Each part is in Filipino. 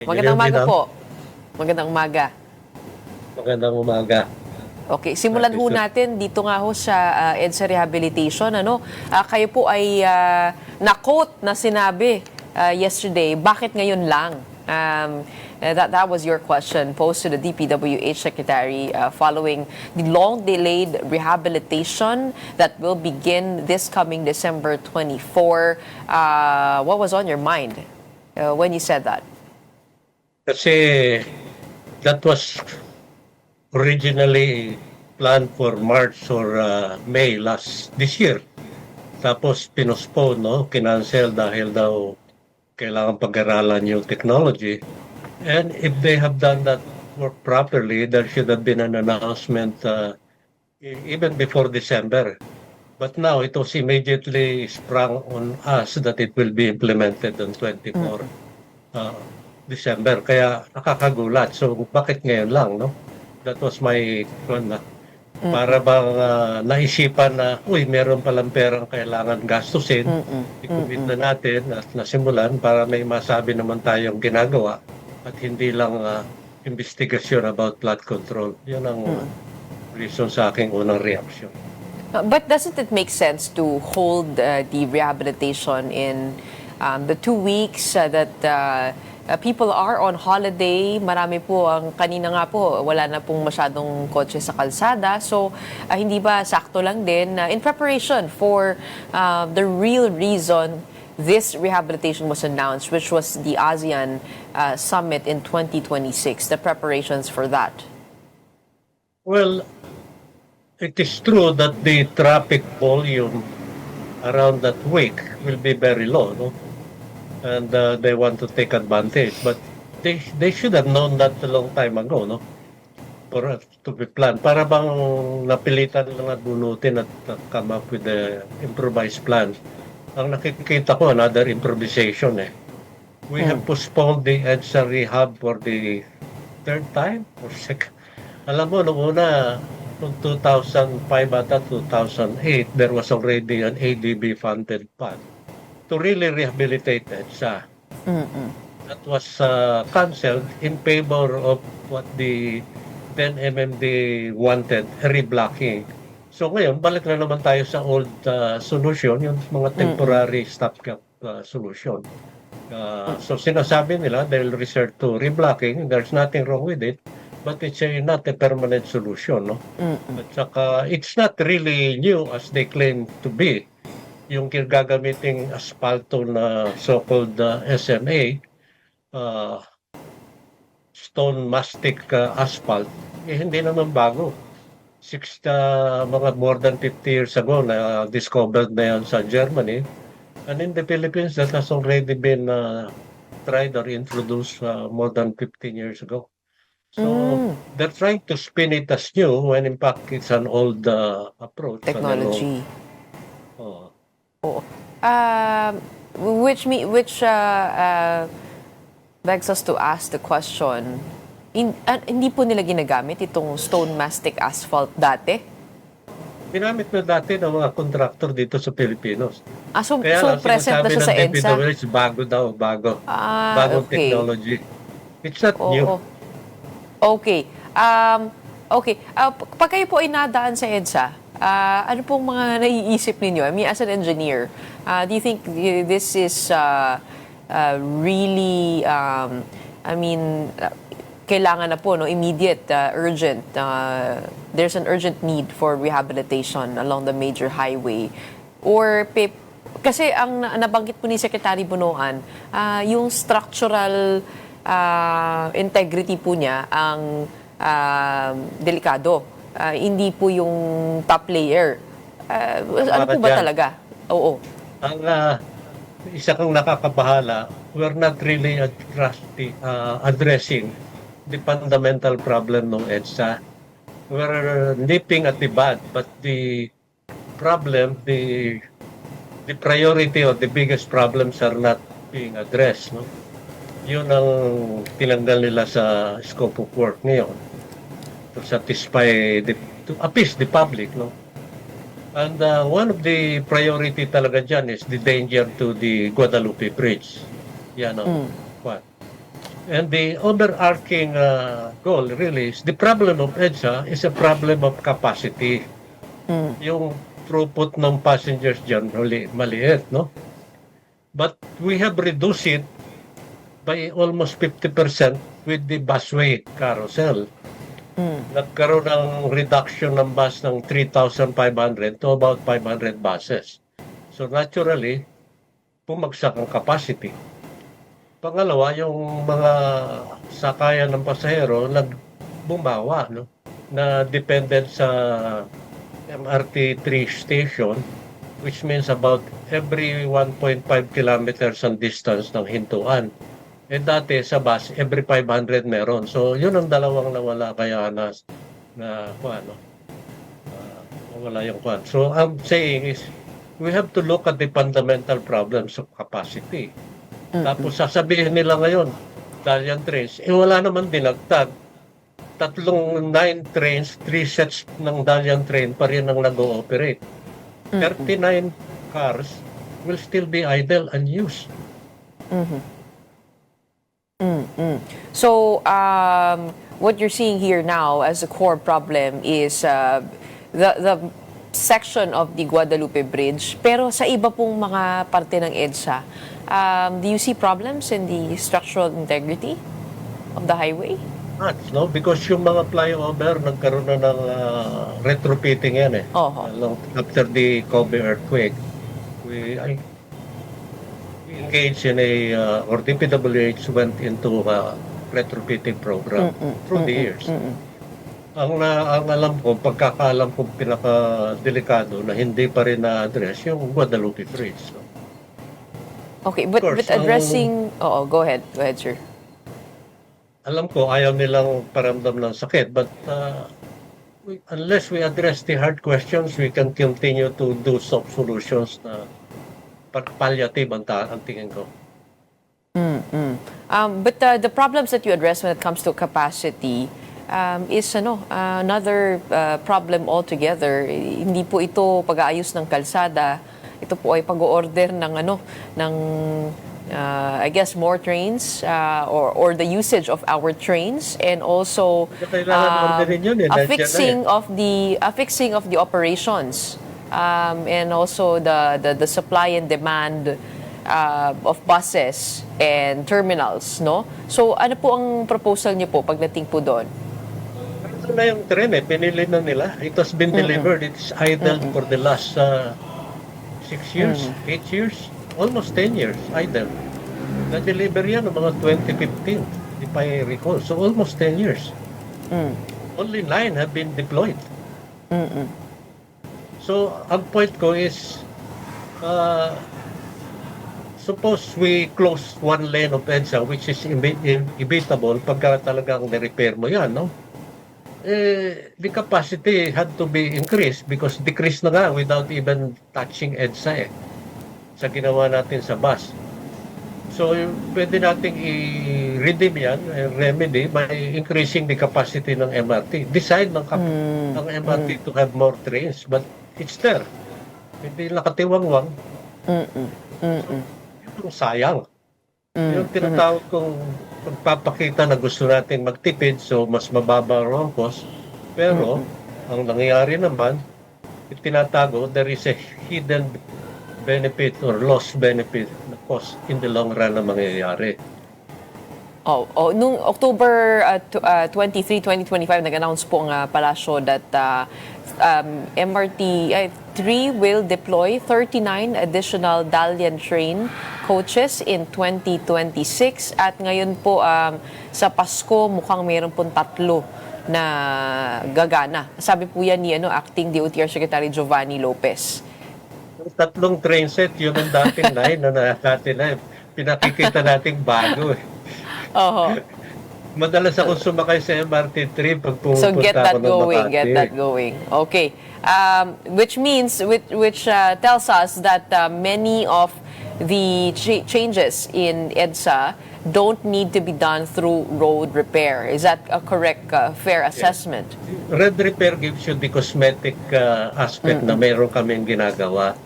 Magandang Ganyan din umaga ang po. Magandang umaga. magandang umaga. Okay, simulan ho natin dito nga ho sa EDSA Rehabilitation. Kayo po ay na-quote na sinabi yesterday, bakit ngayon lang? That was your question posed to the DPWH Secretary following the long-delayed rehabilitation that will begin this coming December 24. What was on your mind when you said that? Kasi that was originally planned for March or May this year. Tapos pinospone, no? Kinancel dahil daw kailangan pag-aralan yung technology. And if they have done that work properly, there should have been an announcement even before December. But now it was immediately sprung on us that it will be implemented on 24 uh, December. Kaya nakakagulat. So bakit ngayon lang, no? That was my para bang naisipan na, uy, meron palang perang kailangan gastusin, i-commit na natin at nasimulan para may masabi naman tayong ginagawa at hindi lang investigasyon about flood control. Yun ang reason sa aking unang reaction. But doesn't it make sense to hold the rehabilitation in the 2 weeks that people are on holiday? Marami po, ang kanina nga po, wala na pong masyadong kotse sa kalsada. So, hindi ba sakto lang din in preparation for the real reason this rehabilitation was announced, which was the ASEAN Summit in 2026, the preparations for that? Well, it is true that the traffic volume around that week will be very low, no? And they want to take advantage, but they should have known that a long time ago, no? For to be planned. Para bang napilitan lang at bunutin at come up with the improvised plan. Ang nakikita ko, another improvisation eh. We have postponed the EDSA rehab for the third time or second. Alam mo, noong una, noong 2005 ata 2008, there was already an ADB funded fund to really rehabilitate EDSA. That was cancelled in favor of what the then MMD wanted, reblocking. So ngayon, balik na naman tayo sa old solution, yung mga temporary stopgap solution. So sinasabi nila, they'll resort to reblocking. There's nothing wrong with it, but it's not a permanent solution, no? At saka, it's not really new as they claim to be. Yung gagamiting asfalto na so-called SMA, stone mastic asphalt, hindi naman bago. Mga more than 50 years ago na discovered na yan sa Germany. And in the Philippines, that has already been tried or introduced more than 15 years ago. So they're trying to spin it as new when in fact it's an old approach. Technology. Oh. Oo. Which begs us to ask the question, hindi po nila ginagamit itong stone mastic asphalt dati? Ginamit na dati ng mga contractor dito sa Pilipinos. So Kaya present na siya sa EDSA? bago daw, bago. Bagong Okay. technology. It's not new. Okay. Okay. Pag kayo po ay nadaan sa EDSA, ano pong mga naiisip ninyo? I mean, as an engineer, do you think this is really, kailangan na po, no, immediate, urgent, there's an urgent need for rehabilitation along the major highway? Or, kasi ang nabanggit po ni Secretary Bunoan, yung structural integrity po niya ang delikado. Hindi po yung top layer. Ano po ba talaga? Oo. Ang isa kang nakakabahala, we're not really addressing the fundamental problem ng EDSA. We're nipping at the bud, but the problem, the priority or the biggest problems are not being addressed, no? Yun ang tinanggal nila sa scope of work ngayon to satisfy to appease the public, no? And one of the priority talaga dyan is the danger to the Guadalupe Bridge. Yan ang And the overarching goal really is the problem of EDSA is a problem of capacity. Yung throughput ng passengers dyan maliit, no? But we have reduced it by almost 50% with the busway carousel. Nagkaroon ng reduction ng bus ng 3,500 to about 500 buses. So naturally, bumagsak ang capacity. Pangalawa, yung mga sakayan ng pasahero nagbumawa, no? Na dependent sa MRT 3 station, which means about every 1.5 kilometers ang distance ng hintuan. Eh dati sa bus, every 500 meron. So yun ang dalawang nawala kaya na wala yung kwan. So I'm saying is, we have to look at the fundamental problems of capacity. Tapos sasabihin nila ngayon, Dalian trains, wala naman dinagtag. 9 trains, 3 sets ng Dalian train pa rin ang nag-ooperate. 39 cars will still be idle and used. So, what you're seeing here now as a core problem is the section of the Guadalupe Bridge. Pero sa iba pong mga parte ng EDSA, do you see problems in the structural integrity of the highway? No, because yung mga flyover nagkaroon na ng retrofitting yan eh. After the Kobe earthquake, we engaged in or DPWH went into a retrofitting program through the years. Ang alam ko, pagkakaalam ko pinaka-delikado na hindi pa rin na-address yung Guadalupe Bridge. So, okay, but addressing... go ahead, sir. Alam ko, ayaw nilang paramdam ng sakit, but unless we address the hard questions, we can continue to do soft solutions na palliative ang tingin ko. But the problems that you address when it comes to capacity is another problem altogether. Hindi po ito pag-aayos ng kalsada. Ito po ay pag-order ng I guess more trains or the usage of our trains, and also a fixing of the operations, and also the supply and demand of buses and terminals, no? So ano po ang proposal niyo po pagdating po doon? Ito na yung tren pinili na nila. It has been delivered. It's idle for the last 6 years, 8 years, almost 10 years idle. Na-deliver yan ng mga 2015, if I recall. So almost 10 years. Only 9 have been deployed. So ang point ko is, suppose we close one lane of EDSA, which is inevitable pagka talagang na-repair mo yan, no? The capacity had to be increased because decrease na nga without even touching EDSA sa ginawa natin sa bus. So, pwede nating i-redeem yan, remedy, by increasing the capacity ng MRT. Decide ng MRT to have more trains, but it's there. Hindi nakatiwangwang. Yung sayang. Yung tinatawag kong pagpapakita na gusto natin magtipid, so mas mababa ang cost. Pero, ang nangyayari naman, tinatago, there is a hidden benefit or lost benefit na cost in the long run na mangyayari. Nung October 23, 2025, nag-announce po ang palasyo that MRT 3 will deploy 39 additional Dalian train coaches in 2026, at ngayon po sa Pasko mukhang mayroon pong 3 na gagana. Sabi po yan ni Acting DOTR Secretary Giovanni Lopez. Yung 3 train set, yun ang dating 9 na pinakikita nating bago. Madalas ako sumakay sa MRT 3 pag pumunta So get that ako ng going, Makati. get that going. Okay. Which means, which tells us that many of the changes in EDSA don't need to be done through road repair. Is that a correct, fair assessment? Road repair gives you the cosmetic aspect na meron kaming ginagawa.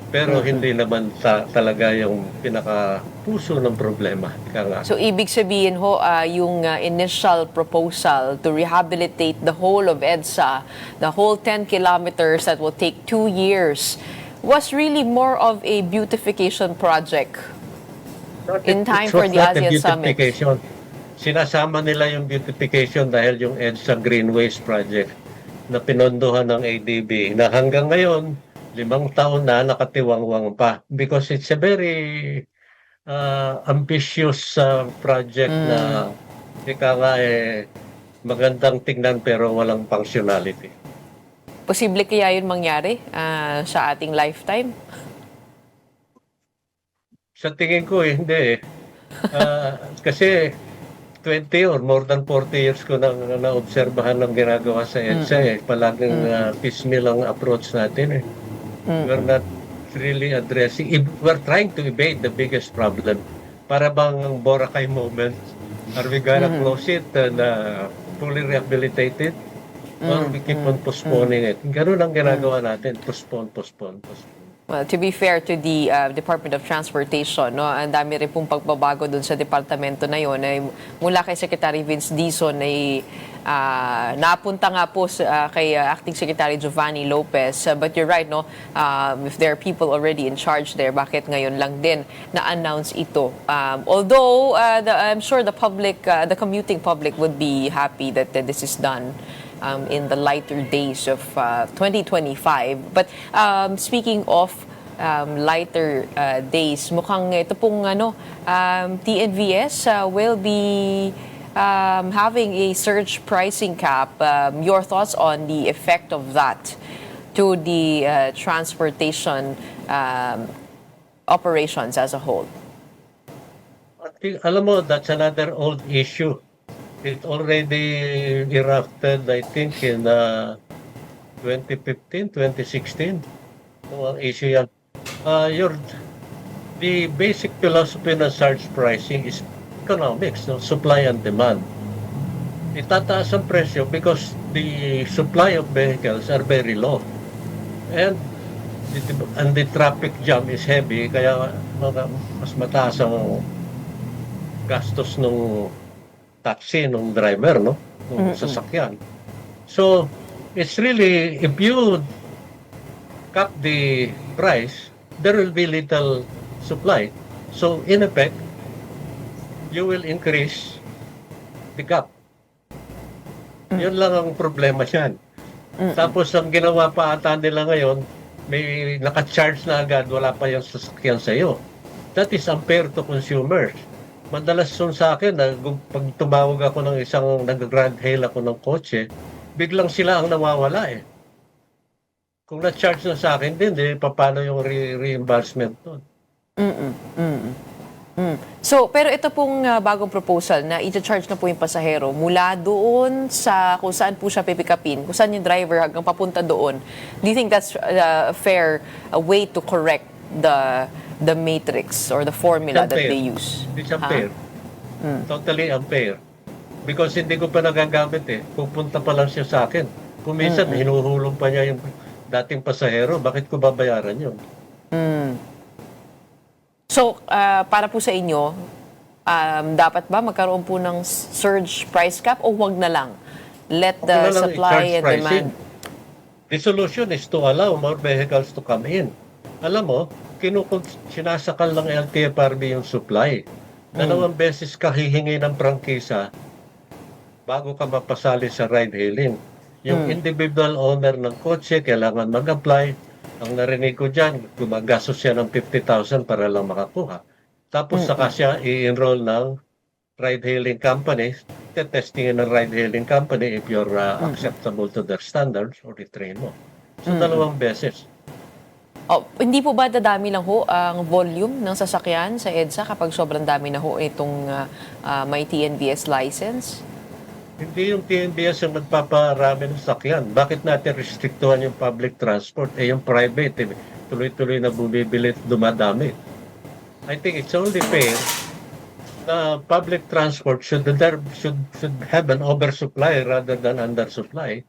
Pero hindi naman talaga yung pinaka-puso ng problema. Ika nga. So, ibig sabihin ho, yung initial proposal to rehabilitate the whole of EDSA, the whole 10 kilometers that will take 2 years, was really more of a beautification project in time It for was the not a ASEAN Summit. beautification. Sinasama nila yung beautification dahil yung EDSA Greenways Project na pinondohan ng ADB na hanggang ngayon, 5 taon na nakatiwangwang pa. Because it's a very ambitious project na ika nga magandang tingnan pero walang functionality. Posible kaya yun mangyari sa ating lifetime? Sa tingin ko hindi eh. Kasi 20 or more than 40 years ko nang naobserbahan ng ginagawa sa EDSA eh. Palaging piecemeal ang approach natin eh. We're not really addressing, we're trying to evade the biggest problem. Para bang Boracay moment, are we gonna close it and fully rehabilitate it? Or we keep on postponing it? Ganun ang ginagawa natin, postpone. Well, to be fair to the Department of Transportation, no, ang dami rin pong pagbabago dun sa departamento na yon. Ay, mula kay Secretary Vince Dizon ay napunta nga po kay Acting Secretary Giovanni Lopez. But you're right, no? If there are people already in charge there, bakit ngayon lang din na-announce ito? Although I'm sure the public, the commuting public would be happy that this is done in the lighter days of 2025. But speaking of lighter days, mukhang ito pong TNVS will be having a surge pricing cap. Your thoughts on the effect of that to the transportation operations as a whole? Alam mo, that's another old issue. It already erupted, I think, in 2015, 2016. Ang issue yan. The basic philosophy ng surge pricing is economics, no? Supply and demand. Itataas ang presyo because the supply of vehicles are very low. And the traffic jam is heavy, kaya mas mataas ang gastos ng taxi ng driver, no? Ng sasakyan. So, it's really, if you cap the price, there will be little supply. So, in effect, you will increase the gap. Yun lang ang problema yan. Tapos, ang ginawa pa ata nila ngayon, may naka-charge na agad, wala pa yung sasakyan sa'yo. That is unfair to consumers. Madalas yun sa akin, pag tumawag ako ng isang nag-grand hail ako ng kotse, biglang sila ang nawawala eh. Kung na-charge na sa akin din, paano yung reimbursement doon? So, pero ito pong bagong proposal na i-charge na po yung pasahero mula doon sa kung saan po siya pipikapin, kung saan yung driver hanggang papunta doon. Do you think that's a fair way to correct the matrix or the formula that they use? It's unfair. Totally unfair. Because hindi ko pa nagagamit eh. Pupunta pa lang siya sa akin. Kung minsan, hinuhulong pa niya yung dating pasahero, bakit ko babayaran yun? So, para po sa inyo, dapat ba magkaroon po ng surge price cap o wag na lang? Let the supply and demand... The solution is to allow more vehicles to come in. Alam mo, sinasakal ng LTFRB yung supply. 2 beses ka hihingi ng prangkisa bago ka mapasali sa ride-hailing. Yung individual owner ng kotse kailangan mag-apply. Ang narinig ko dyan, gumagastos siya ng 50,000 para lang makakuha. Tapos saka siya i-enroll ng ride-hailing company, testingin ng ride-hailing company if you're acceptable to their standards or i-train mo. So 2 beses. Oh, hindi po ba dadami lang ho ang volume ng sasakyan sa EDSA kapag sobrang dami na ho itong may TNVS license? Hindi yung TNVS ang nagpaparami ng sasakyan. Bakit natin restriktuhan yung public transport? Yung private, tuloy-tuloy na bumibili at dumadami. I think it's only fair na public transport should have an oversupply rather than undersupply.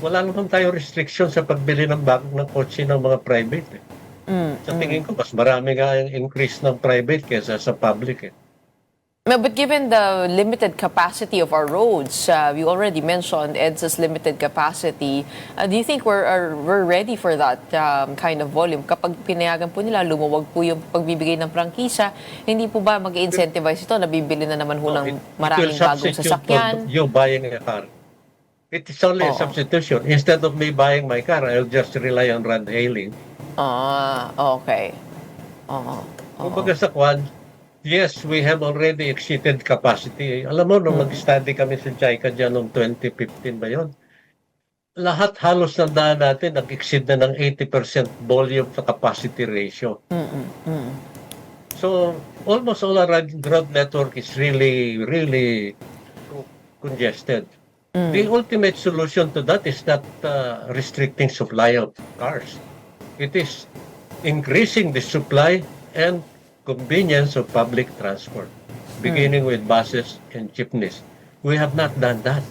Wala naman tayo restriction sa pagbili ng kotse ng mga private. Sa tingin ko, mas marami nga yung increase ng private kesa sa public. No, but given the limited capacity of our roads, you already mentioned EDSA's limited capacity. Do you think we're ready for that kind of volume? Kapag pinayagan po nila, lumuwag po yung pagbibigay ng prangkisa, hindi po ba mag-incentivize ito? Nabibili na naman ho ng maraming bagong sasakyan? You buying a car. It is only a substitution. Instead of me buying my car, I'll just rely on ride hailing. Okay. Kumbaga sa Kwan, yes, we have already exceeded capacity. Alam mo, nung nag-study kami sa JICA dyan noong 2015 ba yun? Lahat halos ng daan natin nag-exceed na ng 80% volume sa capacity ratio. So, almost all our road network is really, really congested. The ultimate solution to that is not restricting supply of cars. It is increasing the supply and convenience of public transport, beginning with buses and jeepneys. We have not done that.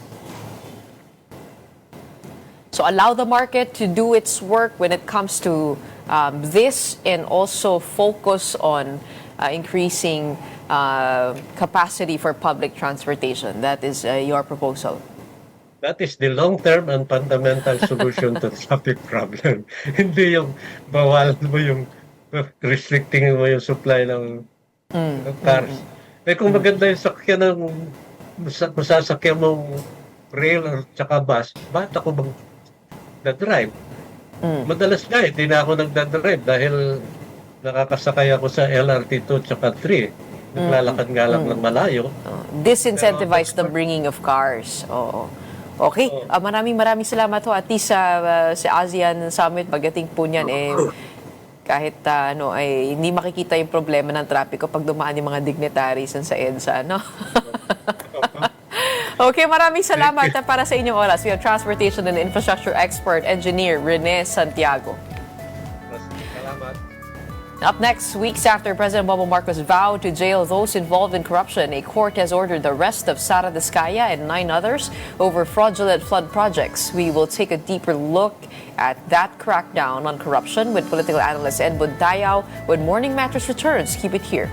So allow the market to do its work when it comes to this, and also focus on increasing capacity for public transportation. That is your proposal. That is the long-term and fundamental solution to the traffic problem. Hindi yung bawal mo yung restricting mo yung supply ng cars. Kung maganda yung sakyan ng masasakyan mong rail at saka bus, ba't ako mag-drive? Madalas nga, hindi na ako nagdadrive dahil nakakasakay ako sa LRT 2 at 3. Naglalakad nga lang ng malayo. Disincentivize the bringing of cars. Oo. Okay, maraming salamat ho. At least sa ASEAN Summit, pagdating po niyan, kahit ay hindi makikita yung problema ng trapiko pag dumaan yung mga dignitaries sa EDSA, no? Okay, maraming salamat para sa inyong oras. We have Transportation and Infrastructure Expert Engineer Rene Santiago. Salamat. Up next, weeks after President Bongbong Marcos vowed to jail those involved in corruption, a court has ordered the arrest of Sara Diskaya and 9 others over fraudulent flood projects. We will take a deeper look at that crackdown on corruption with political analyst Edmund Dayao when Morning Matters returns. Keep it here.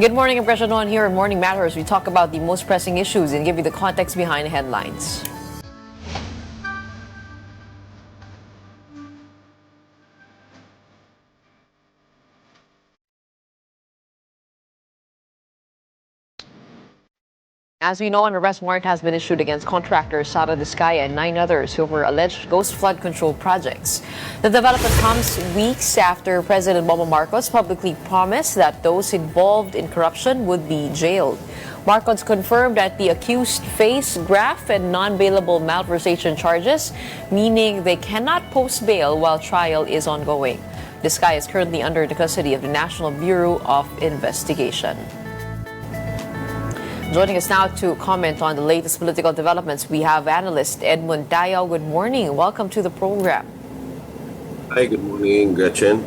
Good morning, Impression One here in Morning Matters. We talk about the most pressing issues and give you the context behind the headlines. As we know, an arrest warrant has been issued against contractor Sara Diskaya and 9 others who were alleged ghost flood control projects. The development comes weeks after President Bongbong Marcos publicly promised that those involved in corruption would be jailed. Marcos confirmed that the accused face graft and non-bailable malversation charges, meaning they cannot post bail while trial is ongoing. Diskaya is currently under the custody of the National Bureau of Investigation. Joining us now to comment on the latest political developments, we have analyst Edmund Dayao. Good morning. Welcome to the program. Hi, good morning, Gretchen.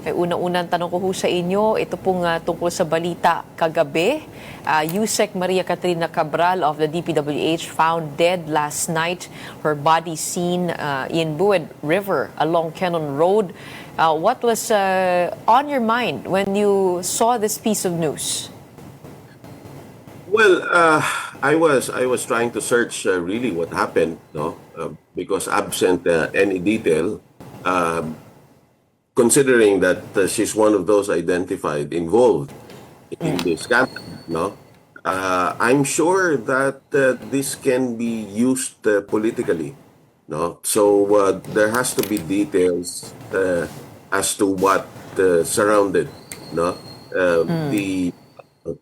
May unang-unang tanong ko ho sa inyo, ito pong tungkol sa balita kagabi. Yusek Maria Catrina Cabral of the DPWH found dead last night. Her body seen in Bued River along Cannon Road. What was on your mind when you saw this piece of news? Well, I was trying to search really what happened, no, because absent any detail, considering that she's one of those identified involved in this scandal, no, I'm sure that this can be used politically, no. So there has to be details as to what surrounded, no, the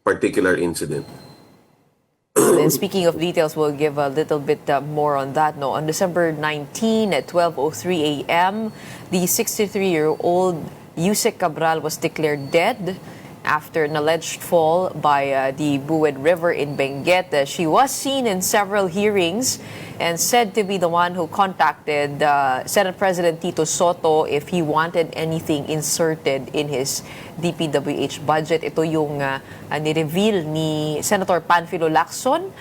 particular incident. And speaking of details, we'll give a little bit more on that. No, on December 19 at 12:03 a.m., the 63-year-old Yusek Cabral was declared dead after an alleged fall by the Bued River in Benguet. She was seen in several hearings and said to be the one who contacted Senate President Tito Soto if he wanted anything inserted in his DPWH budget. Ito yung ni-reveal ni Senator Panfilo Lacson.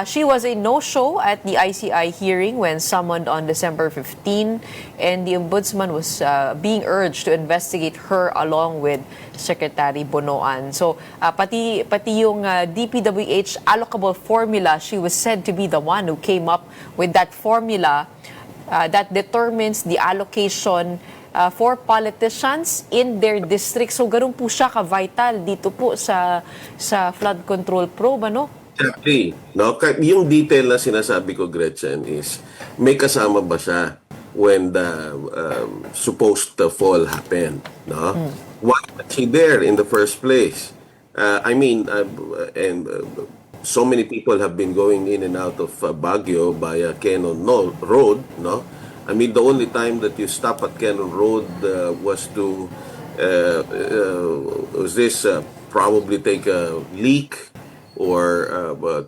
She was a no-show at the ICI hearing when summoned on December 15, and the ombudsman was being urged to investigate her along with Secretary Bonoan. So pati yung DPWH allocable formula, she was said to be the one who came up with that formula that determines the allocation for politicians in their district. So ganun po siya ka-vital dito po sa flood control probe, ano? Exactly. No, yung detail na sinasabi ko, Gretchen, is may kasama ba siya when the supposed fall happened, no? Why was she there in the first place? So many people have been going in and out of Baguio via Cannon Road, no? I mean, the only time that you stop at Cannon Road was to probably take a leak or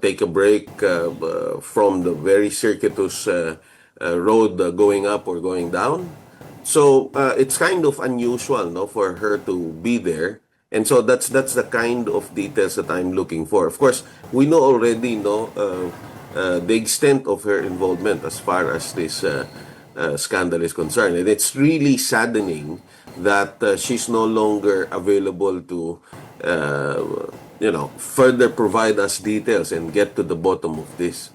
take a break from the very circuitous road going up or going down. So it's kind of unusual, no, for her to be there. And so that's the kind of details that I'm looking for. Of course, we know already, no, the extent of her involvement as far as this scandal is concerned. And it's really saddening that she's no longer available to, further provide us details and get to the bottom of this.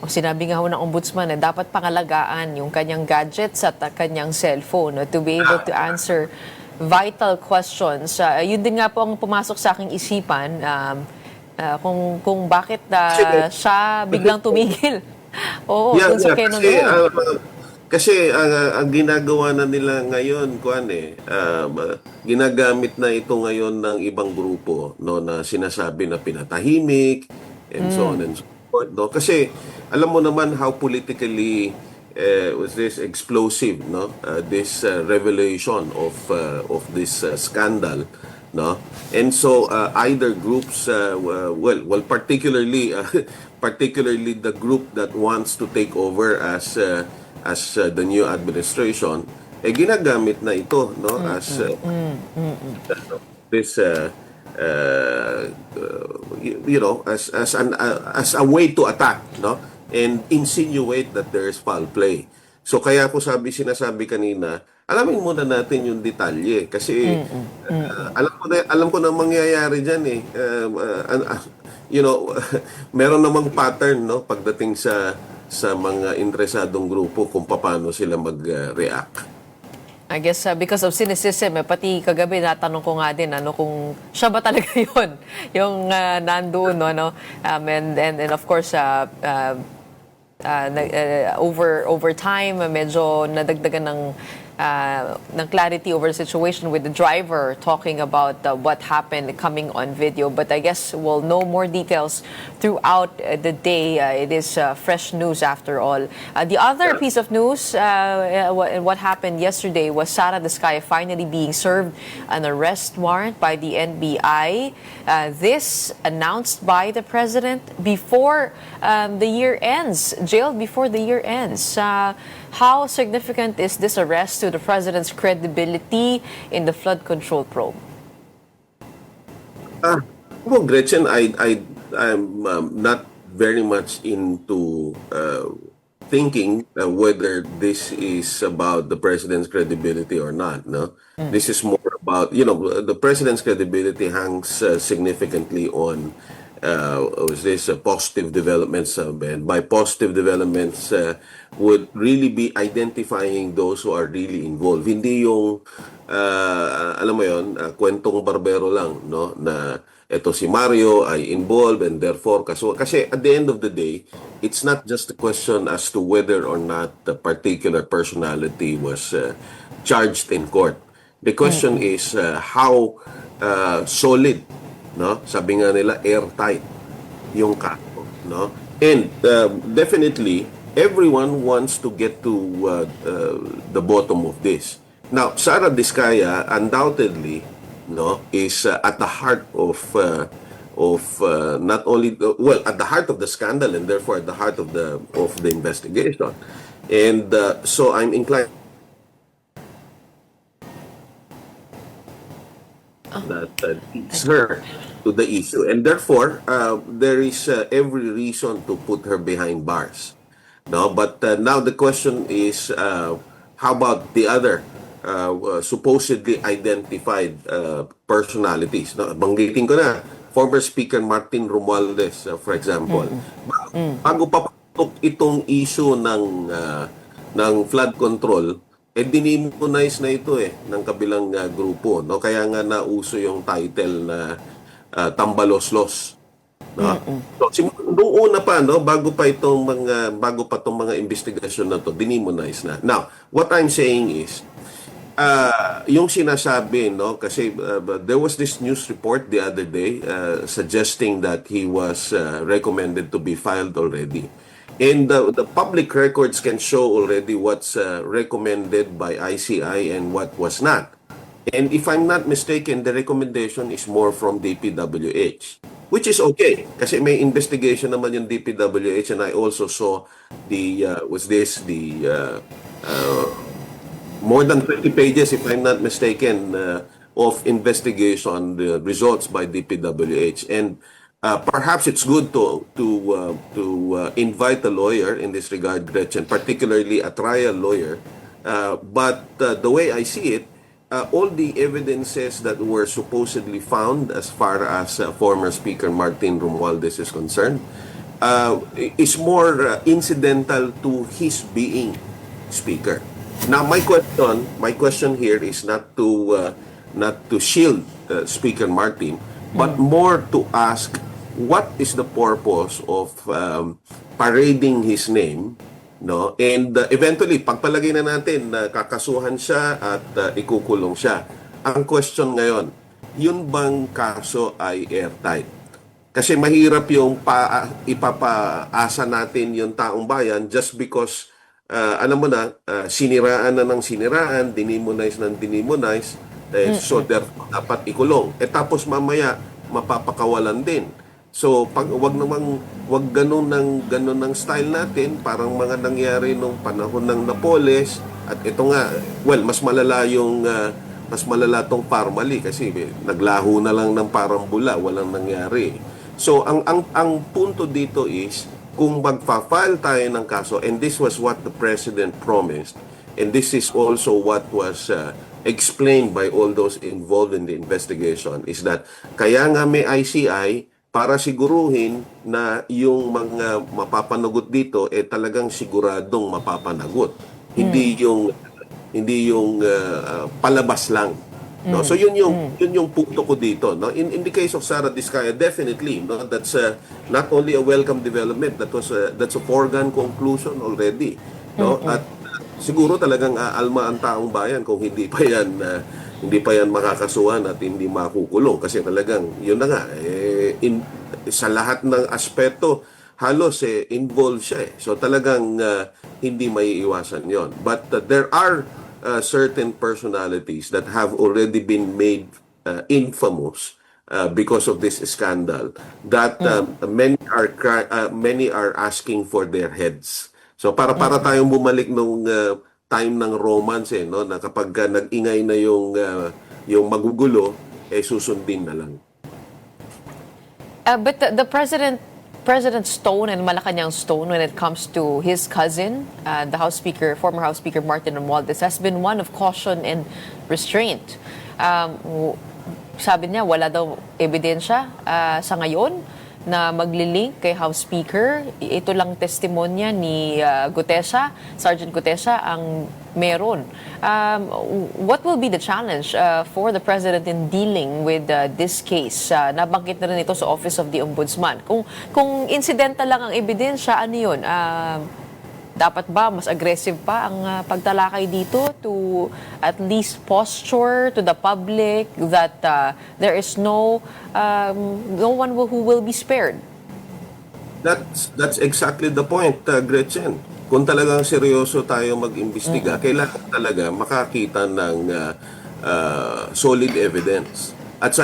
Sinabi nga ho ng ombudsman na dapat pangalagaan yung kanyang gadgets at kanyang cellphone to be able to answer vital questions. Yun din nga po ang pumasok sa aking isipan kung bakit siya biglang tumigil. Oo, dun sa Cannon Road. Kasi ang ginagawa na nila ngayon, ginagamit na ito ngayon ng ibang grupo, no, na sinasabi na pinatahimik and so on and so forth, no? Kasi alam mo naman how politically was this explosive, no? This revelation of this scandal, no? And so either groups, particularly the group that wants to take over as the new administration, ginagamit na ito, no, as this as a way to attack, no, and insinuate that there is foul play. So kaya ko sinasabi kanina, alamin muna natin yung detalye kasi alam ko na mangyayari diyan meron namang pattern, no, pagdating sa mga interesadong grupo kung paano sila mag-react. I guess because of cynicism, pati kagabi natanong ko nga din kung siya ba talaga yun, yung nandoon, no? And of course, over time, medyo nadagdagan ng clarity over the situation with the driver talking about what happened coming on video. But I guess we'll know more details throughout the day. It is fresh news after all. The other piece of news, what happened yesterday was Sara Diskaya finally being served an arrest warrant by the NBI. This announced by the president before the year ends, jailed before the year ends. How significant is this arrest to the president's credibility in the flood control probe? Well, Gretchen, I'm not very much into thinking whether this is about the president's credibility or not. No, this is more about, the president's credibility hangs significantly on was this positive developments, and by positive developments would really be identifying those who are really involved. Hindi yung alam mo yon, kwentong barbero lang, no, na eto si Mario ay involved and therefore kasi at the end of the day, it's not just a question as to whether or not the particular personality was charged in court. The question is how solid, no? Sabi nga nila airtight yung kaso, no? And definitely everyone wants to get to the bottom of this. Now, Sara Diskaya undoubtedly, no, is at the heart of not only at the heart of the scandal and therefore at the heart of the investigation. And so I'm inclined that leads her to the issue, and therefore there is every reason to put her behind bars. No, but now the question is, how about the other supposedly identified personalities? No, banggitin ko na, former Speaker Martin Romualdez, for example. Bago pa patok itong issue ng flood control, dinimonize na ito ng kabilang grupo, no? Kaya nga nauso yung title na Tambaloslos. No? So, noong una pa, no, bago pa tong mga investigasyon na to, dinimonize na. Now, what I'm saying is, yung sinasabi, no, kasi there was this news report the other day suggesting that he was recommended to be filed already. And the public records can show already what's recommended by ICI and what was not. And if I'm not mistaken, the recommendation is more from DPWH, which is okay kasi may investigation naman yung DPWH, and I also saw more than 20 pages, if I'm not mistaken, of investigation, the results by DPWH. And perhaps it's good to invite a lawyer in this regard, Gretchen, particularly a trial lawyer. But the way I see it, all the evidences that were supposedly found as far as former Speaker Martin Romualdez is concerned is more incidental to his being Speaker. Now, my question here is not to shield Speaker Martin, but more to ask what is the purpose of parading his name, no? And eventually, pagpalagay na natin na kakasuhan siya at ikukulong siya. Ang question ngayon, yun bang kaso ay airtight? Kasi mahirap yung ipapaasa natin yung taong bayan just because alam mo na, siniraan na ng siniraan, dinimonize ng dinimonize, so therefore dapat ikulong. Tapos mamaya, mapapakawalan din. So, wag ganun ng style natin, parang mga nangyari nung panahon ng Napoles, at ito nga, well, mas malala tong Parmali kasi naglaho na lang ng parang bula, walang nangyari. So, ang punto dito is, kung magfa-file tayo ng kaso, and this was what the President promised, and this is also what was explained by all those involved in the investigation, is that kaya nga may ICI para siguruhin na yung mga mapapanagot dito talagang siguradong mapapanagot. Hindi yung palabas lang. No, so yun yung punto ko dito, no. In the case of Sara Diskaya, definitely, no, that's not only a welcome development, that's a foregone conclusion already, no. At siguro talagang aalma ang taong bayan kung hindi pa yan makakasuhan at hindi makukulong kasi talagang yun na nga sa lahat ng aspeto halos involved siya. So talagang hindi maiiwasan yon. But there are certain personalities that have already been made infamous because of this scandal that many are asking for their heads. So para tayong bumalik nung time ng romance no, na kapag nag-ingay na yung magugulo, susundin na lang. But the President's tone and Malacanang's tone when it comes to his cousin, the former House Speaker Martin Romualdez, has been one of caution and restraint. Sabi niya, wala daw ebidensya sa ngayon na maglilink kay House Speaker. Ito lang testimonya ni Sergeant Gutesa ang meron. What will be the challenge for the President in dealing with this case? Nabanggit na rin ito sa Office of the Ombudsman. Kung incidental lang ang ebidensya, ano yun? Dapat ba mas aggressive pa ang pagtalakay dito to at least posture to the public that there is no one who will be spared? That's exactly the point, Gretchen. Kung talagang seryoso tayo mag-imbestiga, kailangan talaga makakita ng solid evidence. At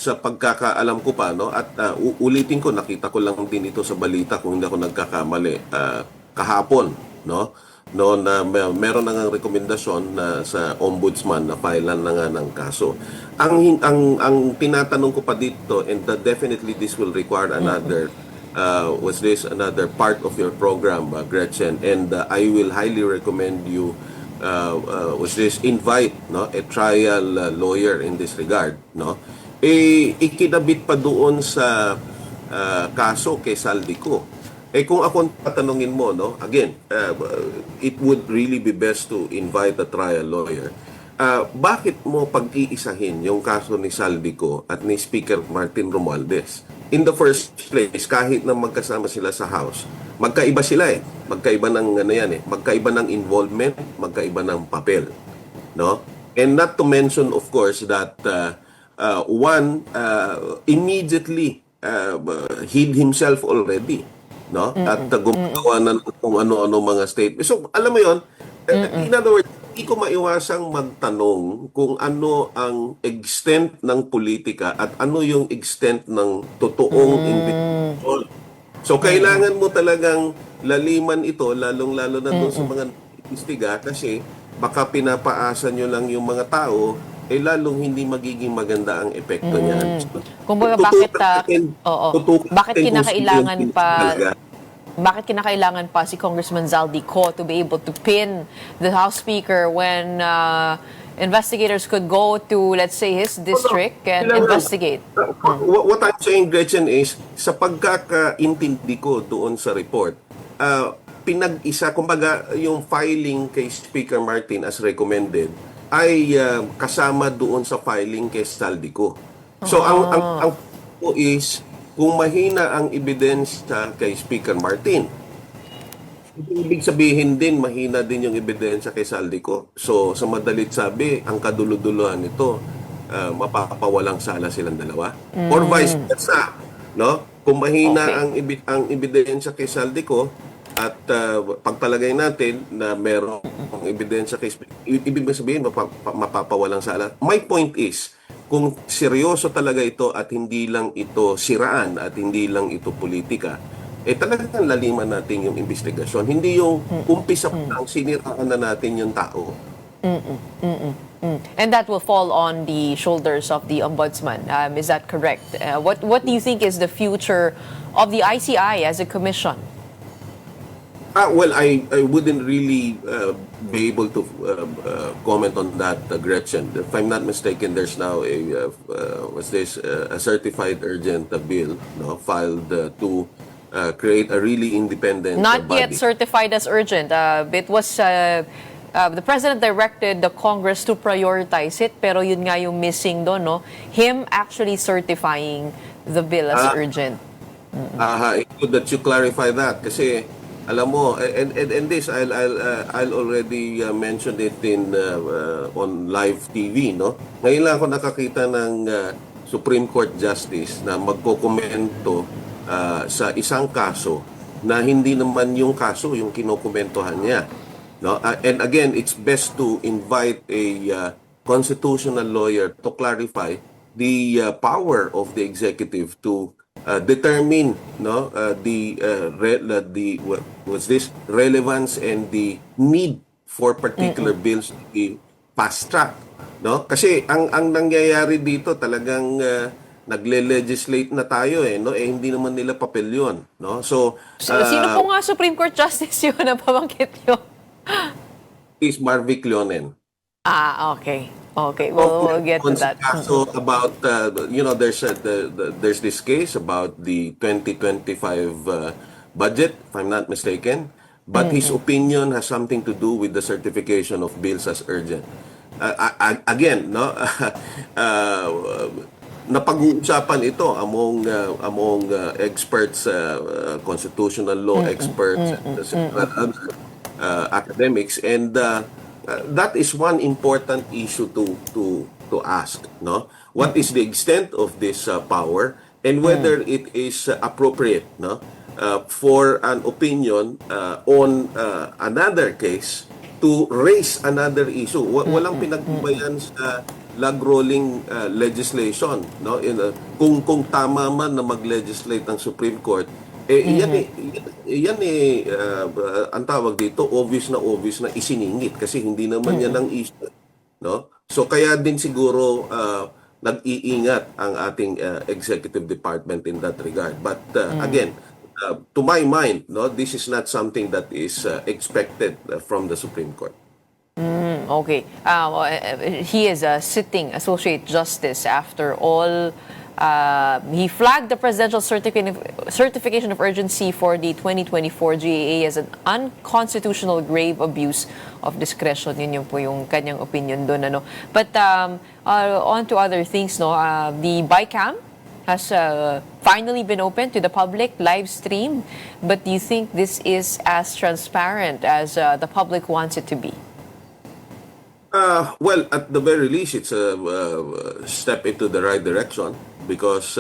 sa pagkakaalam ko pa, no, at ulitin ko, nakita ko lang din ito sa balita kung hindi ako nagkakamali kahapon, no, na meron na ng rekomendasyon na sa ombudsman na filean na nga ng kaso. Ang tinatanong ko pa dito, and definitely this will require another another part of your program, Gretchen, and I will highly recommend you invite a trial lawyer in this regard, no. Ikinabit pa doon sa kaso kay Saldico. Kung ako patanungin mo, no, again, it would really be best to invite a trial lawyer. Bakit mo pag-iisahin yung kaso ni Saldico at ni Speaker Martin Romualdez? In the first place, kahit na magkasama sila sa House, magkaiba sila Magkaiba ng magkaiba ng involvement, magkaiba ng papel, no? And not to mention, of course, that one immediately hid himself already, no? At gumagawa na kung ano-ano mga statements. So, alam mo yon, in other words, hindi ko maiwasang magtanong kung ano ang extent ng politika at ano yung extent ng totoong investigation. So, kailangan mo talagang laliman ito, lalong-lalo na doon sa mga investiga, kasi baka pinapaasa nyo lang yung mga tao, lalong hindi magiging maganda ang epekto niyan. Kumbaga, bakit kinakailangan pa si Congressman Zaldico to be able to pin the House Speaker when investigators could go to, let's say, his district and investigate? What I'm saying, Gretchen, is sa pagkakaintindi ko doon sa report, pinag-isa, kumbaga, yung filing kay Speaker Martin as recommended ay kasama doon sa filing kay Saldico. So ang po is, kung mahina ang ebidensya kay Speaker Martin, ibig sabihin din mahina din yung ebidensya kay Saldico. So sa madalit sabi, ang kaduluduluhan nito, mapapawalang sala silang dalawa. Or vice versa, no? Kung mahina ang ebidensya kay Saldico, at pagpalagay natin na merong ebidensya kay Speaker, ibig sabihin mapapawalang sala. My point is, kung seryoso talaga ito at hindi lang ito siraan at hindi lang ito politika, talagang laliman natin yung investigasyon. Hindi yung umpisa pa lang siniraan na natin yung tao. And that will fall on the shoulders of the Ombudsman. Is that correct? What do you think is the future of the ICI as a commission? Well, I wouldn't really be able to comment on that, Gretchen. If I'm not mistaken, there's now a certified urgent bill, no, filed to create a really independent Not body. yet certified as urgent. It was the President directed the Congress to prioritize it, pero yun nga yung missing doon, no? Him actually certifying the bill as urgent. It's good that you clarify that, kasi alam mo, and this I'll already mention it in on live TV, no? Ngayon lang ako nakakita ng Supreme Court Justice na magkokomento sa isang kaso na hindi naman yung kaso yung kinokomentohan niya, no? And again, it's best to invite a constitutional lawyer to clarify the power of the executive to determine, no, what was this relevance and the need for particular bills to be fast track, no? Kasi ang nangyayari dito talagang nagle-legislate na tayo, no? Hindi naman nila papel 'yon, no? So Sino po nga Supreme Court Justice yun na pabanggit yun? is Marvick Leonen. Okay. Okay, we'll get to that. So about there's this case about the 2025 budget, if I'm not mistaken, but his opinion has something to do with the certification of bills as urgent. Again, no, napag-uusapan ito among experts, constitutional law experts, academics, and that is one important issue to ask, no? What is the extent of this power, and whether it is appropriate, no, for an opinion on another case to raise another issue. Walang pinagbayan sa log rolling legislation, no? Kung tama man na mag-legislate ng Supreme Court, ang tawag dito, obvious na isiningit kasi hindi naman yan ang issue, no? So kaya din siguro nag-iingat ang ating executive department in that regard. But again, to my mind, no, this is not something that is expected from the Supreme Court. Okay. He is a sitting Associate Justice after all. He flagged the presidential certification of urgency for the 2024 GAA as an unconstitutional grave abuse of discretion. Yun po yung kanyang opinion doon. Ano? But on to other things, no? The BICAM has finally been open to the public, live stream. But do you think this is as transparent as the public wants it to be? Well, at the very least, it's a step into the right direction, because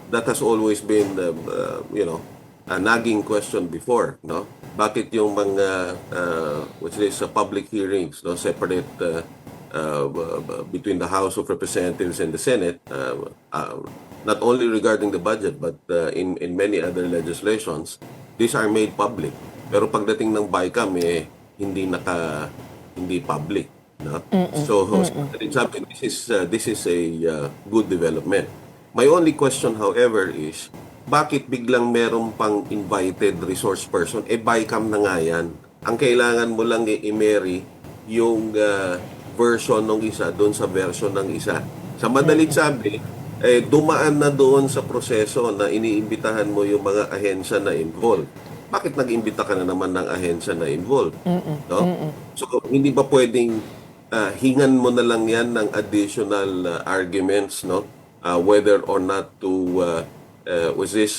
that has always been, a nagging question before, no? Bakit yung mga what's this, public hearings, no, separate between the House of Representatives and the Senate, not only regarding the budget but in many other legislations, these are made public. Pero pagdating ng BICAM, hindi public, no? So this is a good development. My only question, however, is bakit biglang meron pang invited resource person? BICAM na nga yan. Ang kailangan mo lang i-marry yung version ng isa doon sa version ng isa. Sa madalit sabi, dumaan na doon sa proseso na iniimbitahan mo yung mga ahensya na involved. Bakit nag-imbita ka na naman ng ahensya na involved? No? So, hindi ba pwedeng hingan mo na lang yan ng additional arguments, no? Whether or not to was this